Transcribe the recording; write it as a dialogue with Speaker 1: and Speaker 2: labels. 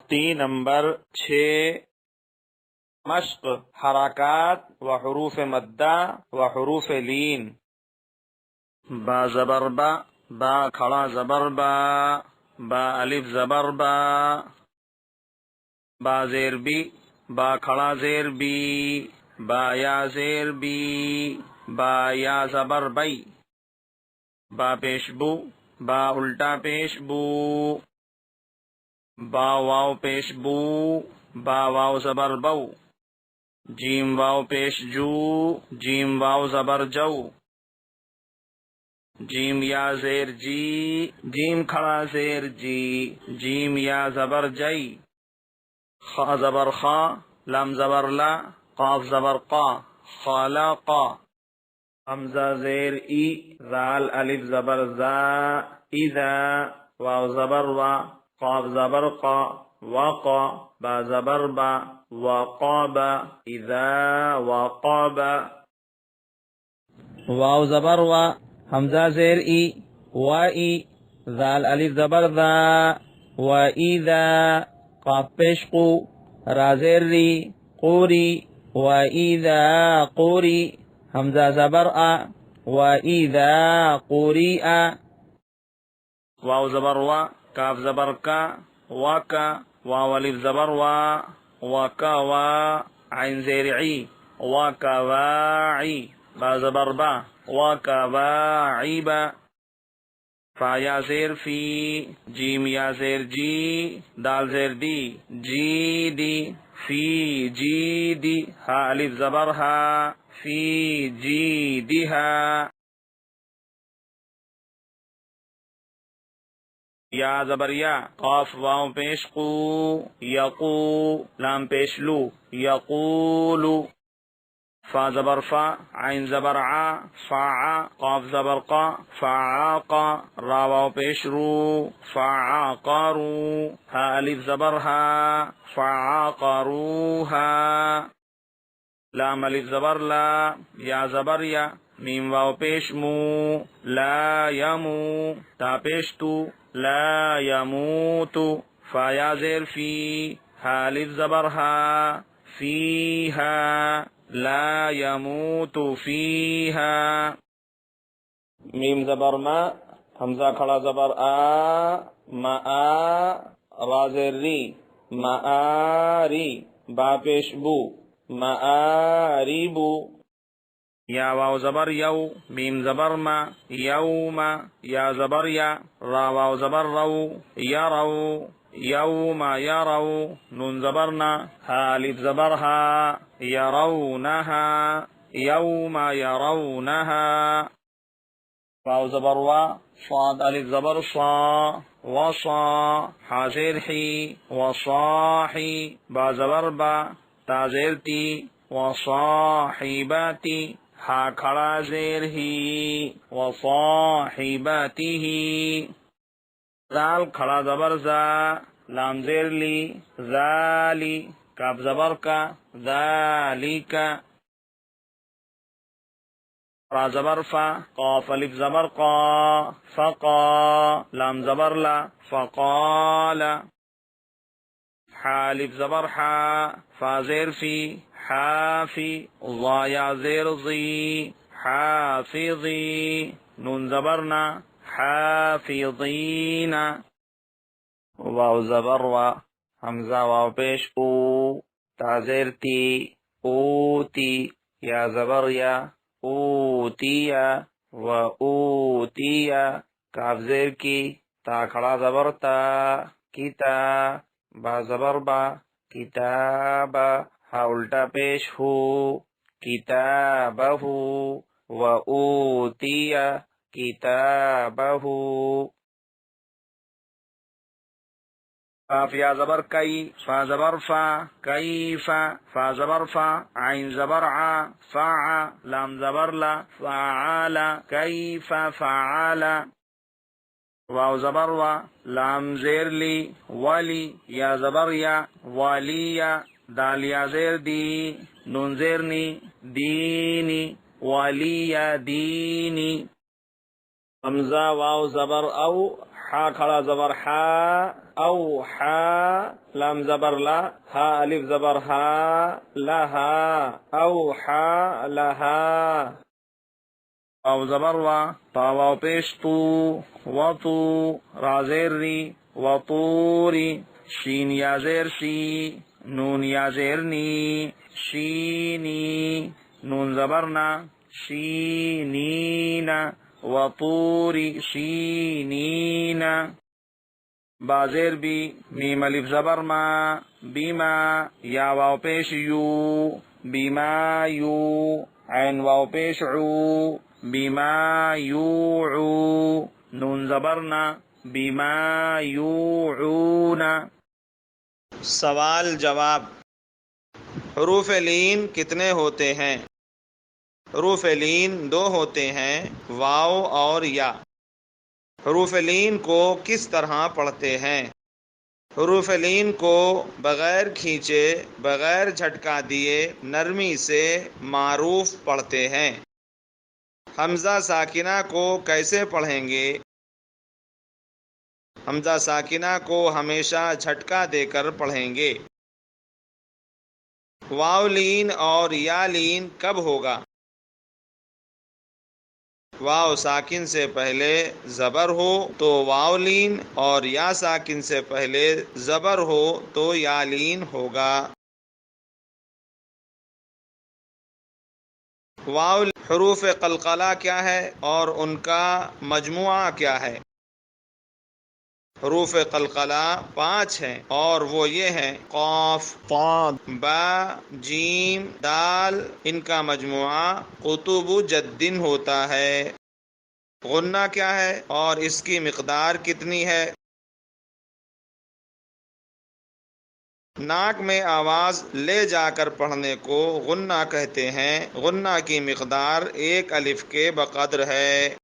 Speaker 1: نقطی number 6 مشق حرکات و حروف مدہ و حروف لین۔ با زبر با، با کھڑا زبر با، با الف زبر با، با زیر بی، با کھڑا زیر بی، با یا زیر بی، با یا زبر بی، با پیش بو، با الٹا پیش بو، با واو پیش بو، با واو زبر بو، جیم واو پیش جو، جیم واو زبر جو، جیم یا زیر جی، جیم کھڑا زیر جی، جیم یا زبر جئی، خا زبر خا، لام زبر لا، قاف زبر قا، خالقا، حمزہ زیر ای، زال الف زبر زا، اذا، واو زبر وا، قاف زبر قا، وقا، با زبر با، وقاب، اذا وقاب، واو زبر وا، حمزہ زیر ای، وائی، زال الف زبر ذا، واذا، قاف پیش قو، را زیر ری، قوری، واذا قوری، حمزہ زبر آ، واذا قوریء، واو زبر وا، کاف زبر کا، وکا، واو الف زبر وا، وکا وا، عین زیر عی، وکا واعی، با زبر با، وکا واعیبا، فا یا زیر فی، جیم یا زیر جی، دال زیر دی، جی دی، فی جی دی، ہا الف زبر ہا، فی جی دی ہا، یا زبر یا، قاف واو پیش قو، یقو، لام پیش لو، یقولو، فا زبر فا، عین زبر عا، فاعا، قاف زبر قا، فعاقا، را واو پیش رو، فعاقرو، ہا الف زبر ہا، فعاقروہا، لام الف زبر لا، یا زبر یا، میم واو پیش مو، لا یمو، تا پیش تو، لا یموتو، فا یا زیر فی، ہا الف زبر ہا، فیہا، لا یموت فیہا، میم زبر ما، حمزہ کھڑا زبر آ، ما آ، را زیر ری، معاری، با پیش بو، معاریبو، یا واو زبر یو، میم زبر ما، یوم، یا زبر یا، را واو زبر رو، یرو، یوم یرو، نون زبرنا، ہا الف زبر ہا، یرونہا، یوم یرونہا، واو زبر وا، صاد الف زبر صا، وصا، حا زیر حی، وصاحی، با زبر با، تا زیر تی، وصاحباتی، ہا کھڑا زیر ہی، وصاحباتہ، زال کھڑا زبر زا، لام زیر لی، ذالی، کاف زبر کا، ذالکا، را زبر فا، قاف الف زبر قا، فقا، لام زبر لا، فقال، حا الف زبر حا، فا زیر فی، حافی، ضا یا زیر ضی، حافظی، نون زبرنا، حافظین، واو زبر وا، حمزہ واو پیش او، تا زیر تی، اوتی، یا زبر یا، اوتیا، و اوتیا، کاف زیر کی، تا کھڑا زبر تا، کتا، با زبر با، کتابا، ہا الٹا پیش ہو، کتابہ، و اوتیا کتابہ، کاف یا زبر کئی، فا زبر فا، کیفا، فا زبر فا، عین زبر عا، فعا، لام زبر لا، فعالا، کیف فعالا، واو زبر وا، لام زیر لی، ولی، یا زبر یا، والیا، دال یا زیر دی، نون زیر نی، دینی، والیا دینی، حمزہ واو زبر او، حا کھڑا زبر حا، اوحا، لام زبر لا، ہا الف زبر ہا، لہا، اوحا لہا. واو زبر وا، تا واو پیش تو، وطو، را زیر ری، وطوری. شین یا زیر شی، نون یا زیر نی، شینی. نون زبرنا، شینین، وطوری شینین. با زیر بی، میم الف زبر ما، بیما، یا واو پیش یو، بیما یو. عین واو پیش عو، بیما یوعو. نون زبرنا، بیما یوعون.
Speaker 2: سوال جواب. حروف لین کتنے ہوتے ہیں؟ حروف لین 2 ہوتے ہیں، واو اور یا. حروف لین کو کس طرح پڑھتے ہیں؟ حروف لین کو بغیر کھینچے، بغیر جھٹکا دیے، نرمی سے معروف پڑھتے ہیں. حمزہ ساکنہ کو کیسے پڑھیں گے؟ حمزہ ساکنہ کو ہمیشہ جھٹکا دے کر پڑھیں گے. واو لین اور یا لین کب ہوگا؟ واو ساکن سے پہلے زبر ہو تو واو لین، اور یا ساکن سے پہلے زبر ہو تو یا لین ہوگا. واو حروف قلقلہ کیا ہے اور ان کا مجموعہ کیا ہے؟ حروف قلقلہ 5 ہیں اور وہ یہ ہیں: قاف، طا، با، جیم، دال. ان کا مجموعہ قطب جد ہوتا ہے. غنہ کیا ہے اور اس کی مقدار کتنی ہے؟ ناک میں آواز لے جا کر پڑھنے کو غنہ کہتے ہیں. غنہ کی مقدار 1 الف کے بقدر ہے.